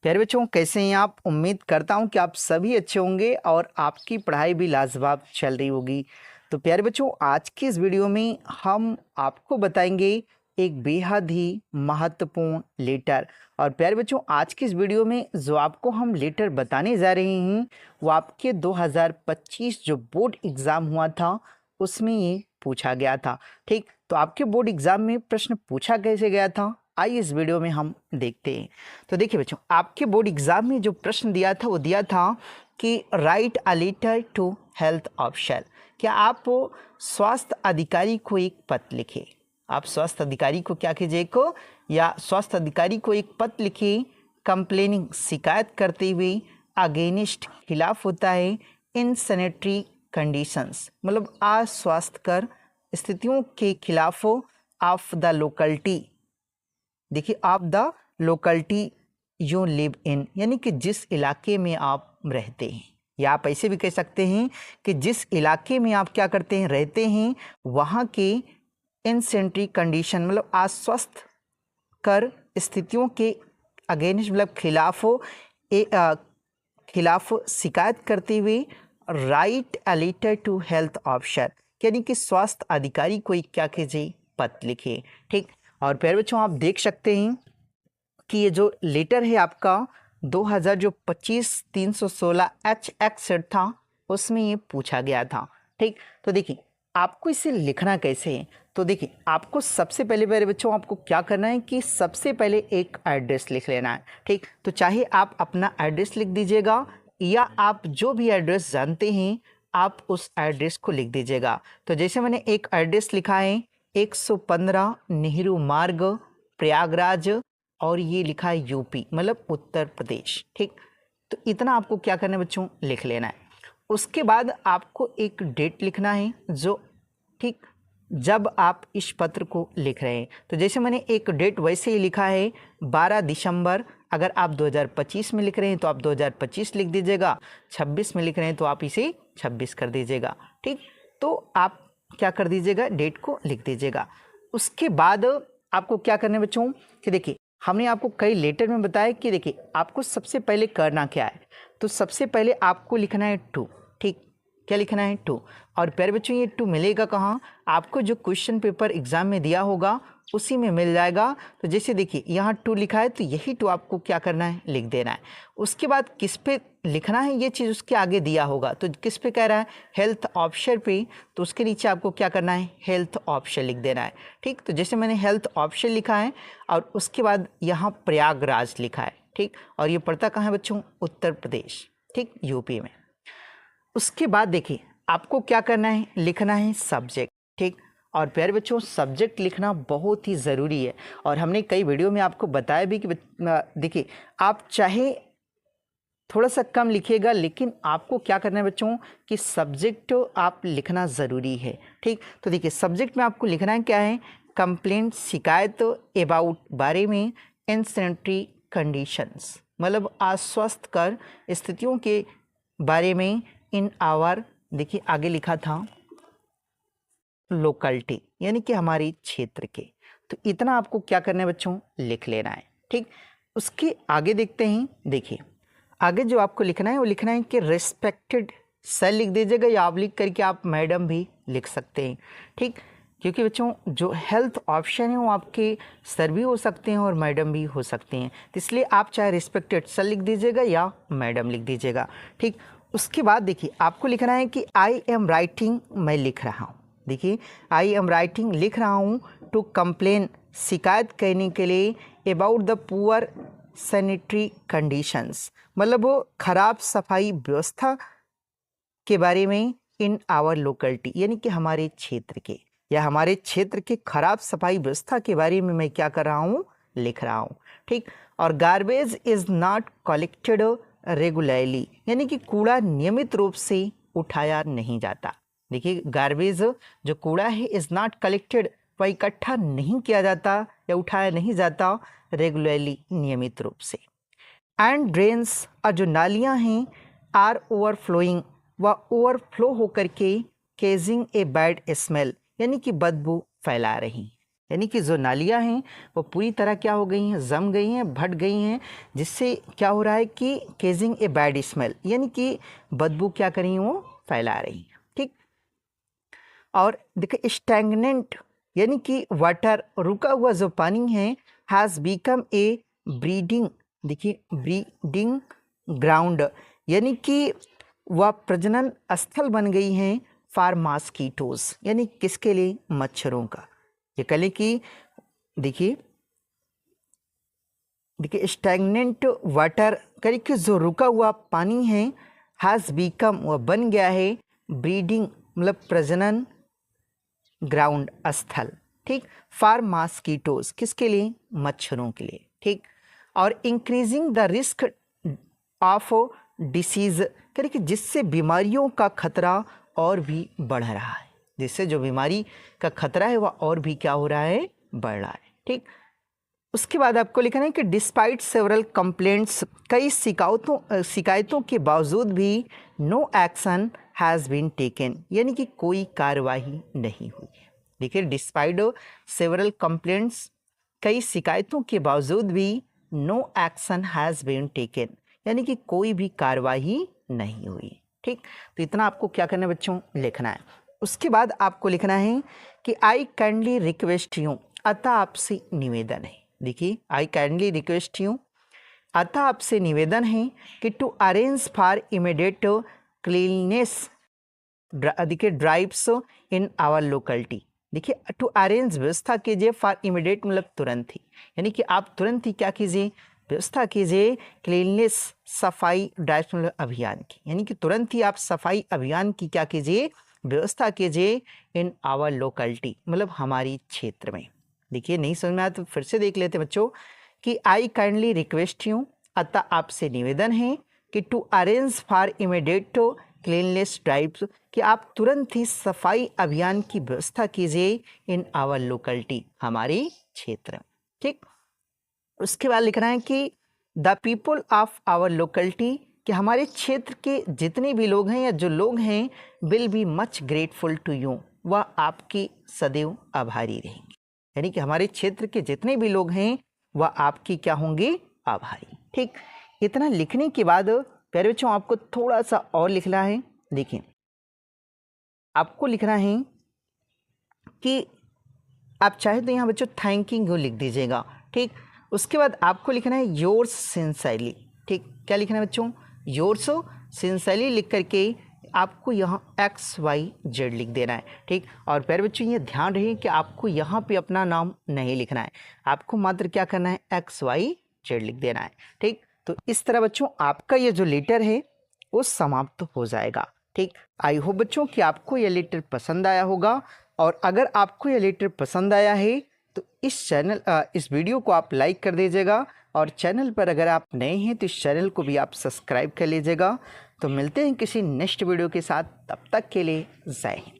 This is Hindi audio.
प्यारे बच्चों, कैसे हैं आप? उम्मीद करता हूं कि आप सभी अच्छे होंगे और आपकी पढ़ाई भी लाजवाब चल रही होगी। तो प्यारे बच्चों, आज की इस वीडियो में हम आपको बताएंगे एक बेहद ही महत्वपूर्ण लेटर। और प्यारे बच्चों, आज की इस वीडियो में जो आपको हम लेटर बताने जा रहे हैं वो आपके 2025 जो बोर्ड एग्ज़ाम हुआ था उसमें ये पूछा गया था। ठीक, तो आपके बोर्ड एग्ज़ाम में प्रश्न पूछा कैसे गया था, आइए इस वीडियो में हम देखते हैं। तो देखिए बच्चों, आपके बोर्ड एग्जाम में जो प्रश्न दिया था वो दिया था कि write a letter to health officer. क्या आप स्वास्थ्य अधिकारी को एक पत्र लिखे। आप स्वास्थ्य अधिकारी को क्या कीजिए को या स्वास्थ्य अधिकारी को एक पत्र लिखे कंप्लेनिंग, शिकायत करते हुए अगेंस्ट, खिलाफ होता है इन सैनिटरी कंडीशंस, मतलब अस्वास्थ्यकर स्थितियों के खिलाफ ऑफ द लोकलिटी। देखिए, आप the locality you live in, यानी कि जिस इलाके में आप रहते हैं, या आप ऐसे भी कह सकते हैं कि जिस इलाके में आप क्या करते हैं, रहते हैं, वहाँ के इनसेंट्री कंडीशन, मतलब अस्वस्थ कर स्थितियों के अगेंस्ट, मतलब खिलाफ शिकायत करते हुए write a letter to health officer, यानी कि स्वास्थ्य अधिकारी को एक क्या कीजिए, पत्र लिखिए। ठीक, और प्यारे बच्चों, आप देख सकते हैं कि ये जो लेटर है आपका 2025-316 HX सेट था, उसमें ये पूछा गया था। ठीक, तो देखिए आपको इसे लिखना कैसे है। तो देखिए, आपको सबसे पहले मेरे बच्चों आपको क्या करना है कि सबसे पहले एक एड्रेस लिख लेना है। ठीक, तो चाहे आप अपना एड्रेस लिख दीजिएगा या आप जो भी एड्रेस जानते हैं आप उस एड्रेस को लिख दीजिएगा। तो जैसे मैंने एक एड्रेस लिखा है 115 नेहरू मार्ग, प्रयागराज, और ये लिखा है यूपी, मतलब उत्तर प्रदेश। ठीक, तो इतना आपको क्या करना है बच्चों, लिख लेना है। उसके बाद आपको एक डेट लिखना है जो, ठीक, जब आप इस पत्र को लिख रहे हैं। तो जैसे मैंने एक डेट वैसे ही लिखा है 12 दिसंबर। अगर आप 2025 में लिख रहे हैं तो आप 2025 लिख दीजिएगा, 26 में लिख रहे हैं तो आप इसे 26 कर दीजिएगा। ठीक, तो आप क्या कर दीजिएगा, डेट को लिख दीजिएगा। उसके बाद आपको क्या करना है बच्चों कि देखिए, हमने आपको कई लेटर में बताया कि देखिए आपको सबसे पहले करना क्या है। तो सबसे पहले आपको लिखना है टू। ठीक, क्या लिखना है, टू। और प्यारे बच्चों, ये टू मिलेगा कहाँ, आपको जो क्वेश्चन पेपर एग्जाम में दिया होगा उसी में मिल जाएगा। तो जैसे देखिए यहाँ टू लिखा है तो यही टू आपको क्या करना है, लिख देना है। उसके बाद किस पे लिखना है, ये चीज़ उसके आगे दिया होगा। तो किस पे कह रहा है, हेल्थ ऑफिसर पे, तो उसके नीचे आपको क्या करना है, हेल्थ ऑफिसर लिख देना है। ठीक, तो जैसे मैंने हेल्थ ऑफिसर लिखा है और उसके बाद यहाँ प्रयागराज लिखा है। ठीक, और ये पड़ता कहाँ है बच्चों, उत्तर प्रदेश। ठीक, यूपी में। उसके बाद देखिए आपको क्या करना है, लिखना है सब्जेक्ट। ठीक, और प्यारे बच्चों, सब्जेक्ट लिखना बहुत ही ज़रूरी है और हमने कई वीडियो में आपको बताया भी कि देखिए आप चाहे थोड़ा सा कम लिखिएगा, लेकिन आपको क्या करना है बच्चों कि सब्जेक्ट आप लिखना ज़रूरी है। ठीक, तो देखिए सब्जेक्ट में आपको लिखना है क्या है, कंप्लेंट, शिकायत, अबाउट, बारे में, इनसेंट्री कंडीशंस, मतलब अस्वस्थकर स्थितियों के बारे में, इन आवर, देखिए आगे लिखा था लोकलिटी, यानी कि हमारे क्षेत्र के। तो इतना आपको क्या करना है बच्चों, लिख लेना है। ठीक, उसके आगे देखते हैं। देखिए आगे जो आपको लिखना है वो लिखना है कि रिस्पेक्टेड सर लिख दीजिएगा, या आप लिख करके आप मैडम भी लिख सकते हैं। ठीक, क्योंकि बच्चों जो हेल्थ ऑप्शन है वो आपके सर भी हो सकते हैं और मैडम भी हो सकते हैं, तो इसलिए आप चाहे रिस्पेक्टेड सर लिख दीजिएगा या मैडम लिख दीजिएगा। ठीक, उसके बाद देखिए आपको लिखना है कि आई एम राइटिंग, मैं लिख रहा हूँ। देखिए आई एम राइटिंग, लिख रहा हूँ, टू कंप्लेन, शिकायत करने के लिए, about the poor sanitary conditions, मतलब वो खराब सफाई व्यवस्था के बारे में, इन आवर लोकलिटी, यानी कि हमारे क्षेत्र के, या हमारे क्षेत्र के खराब सफाई व्यवस्था के बारे में मैं क्या कर रहा हूँ, लिख रहा हूँ। ठीक, और garbage is not collected regularly, यानी कि कूड़ा नियमित रूप से उठाया नहीं जाता। देखिए गार्बेज जो कूड़ा है इज नॉट कलेक्टेड, वह इकट्ठा नहीं किया जाता या उठाया नहीं जाता रेगुलरली, नियमित रूप से। एंड ड्रेन्स, और जो नालियाँ हैं, आर ओवरफ्लोइंग, व ओवरफ्लो होकर के केजिंग ए बैड स्मेल, यानी कि बदबू फैला रही। यानी कि जो नालियाँ हैं वो पूरी तरह क्या हो गई हैं, जम गई हैं, भट गई हैं, जिससे क्या हो रहा है कि केजिंग ए बैड स्मेल, यानी कि बदबू क्या कर रही हैं, वो फैला रही हैं। ठीक, और देखिए स्टैग्नेंट यानी कि वाटर, रुका हुआ जो पानी है, हैज़ बिकम ए ब्रीडिंग, देखिए ब्रीडिंग ग्राउंड, यानी कि वह प्रजनन स्थल बन गई हैं फॉर मॉस्किटोज, यानी किसके लिए, मच्छरों का। ये कह लें कि देखिए स्टैग्नेंट वाटर कह कि जो रुका हुआ पानी है, हैज़ बिकम, वह बन गया है, ब्रीडिंग मतलब प्रजनन ग्राउंड, स्थल, ठीक, फॉर मॉस्किटोज, किसके लिए, मच्छरों के लिए। ठीक, और increasing the risk of disease, कह कि जिससे बीमारियों का खतरा और भी बढ़ रहा है, जिससे जो बीमारी का खतरा है वह और भी क्या हो रहा है, बढ़ रहा है। ठीक, उसके बाद आपको लिखना है कि डिस्पाइट सेवरल कंप्लेंट्स, कई शिकायतों के बावजूद भी no action has been taken, यानी कि कोई कार्यवाही नहीं हुई। देखिए डिस्पाइट सेवरल कंप्लेंट्स, कई शिकायतों के बावजूद भी no action has been taken, यानी कि कोई भी कार्यवाही नहीं हुई। ठीक, तो इतना आपको क्या करना है बच्चों, लिखना है। उसके बाद आपको लिखना है कि आई काइंडली रिक्वेस्ट यू, अतः आपसे निवेदन है। देखिए आई काइंडली रिक्वेस्ट यू, अतः आपसे निवेदन है कि to arrange for immediate cleanliness, देखिए ड्राइव्स इन आवर लोकेलिटी, देखिए टू अरेंज, व्यवस्था कीजिए, फॉर इमीडिएट मतलब तुरंत ही, यानी कि आप तुरंत ही क्या कीजिए, व्यवस्था कीजिए, क्लीननेस सफाई ड्राइव मतलब अभियान की, यानी कि तुरंत ही आप सफाई अभियान की क्या कीजिए, व्यवस्था कीजिए, इन आवर लोकेलिटी मतलब हमारी क्षेत्र में। देखिए नहीं समझ में आया तो फिर से देख लेते बच्चों कि आई काइंडली रिक्वेस्ट यू, अतः आपसे निवेदन है कि to arrange for immediate cleanliness drives, कि आप तुरंत ही सफाई अभियान की व्यवस्था कीजिए, इन आवर लोकेलिटी हमारे क्षेत्र। ठीक, उसके बाद लिखना है कि the people of our locality, कि हमारे क्षेत्र के जितने भी लोग हैं या जो लोग हैं, will be much grateful to you, वह आपकी सदैव आभारी रहेंगे, यानी कि हमारे क्षेत्र के जितने भी लोग हैं वह आपकी क्या होंगे, आभारी। ठीक, इतना लिखने के बाद प्यारे बच्चों आपको थोड़ा सा और लिखना है। देखिए आपको लिखना है कि आप चाहे तो यहाँ बच्चों थैंकिंग यू लिख दीजिएगा। ठीक, उसके बाद आपको लिखना है योर्स सिंसियरली। ठीक, क्या लिखना है बच्चों, योर्स सिंसियरली लिख करके आपको यहाँ XYZ लिख देना है। ठीक, और प्यारे बच्चों ये ध्यान रहे कि आपको यहाँ पे अपना नाम नहीं लिखना है, आपको मात्र क्या करना है, XYZ लिख देना है। ठीक, तो इस तरह बच्चों आपका ये जो लेटर है वो समाप्त हो जाएगा। ठीक, आई होप बच्चों कि आपको ये लेटर पसंद आया होगा, और अगर आपको ये लेटर पसंद आया है तो इस वीडियो को आप लाइक कर दीजिएगा, और चैनल पर अगर आप नए हैं तो इस चैनल को भी आप सब्सक्राइब कर लीजिएगा। तो मिलते हैं किसी नेक्स्ट वीडियो के साथ, तब तक के लिए जय हिंद।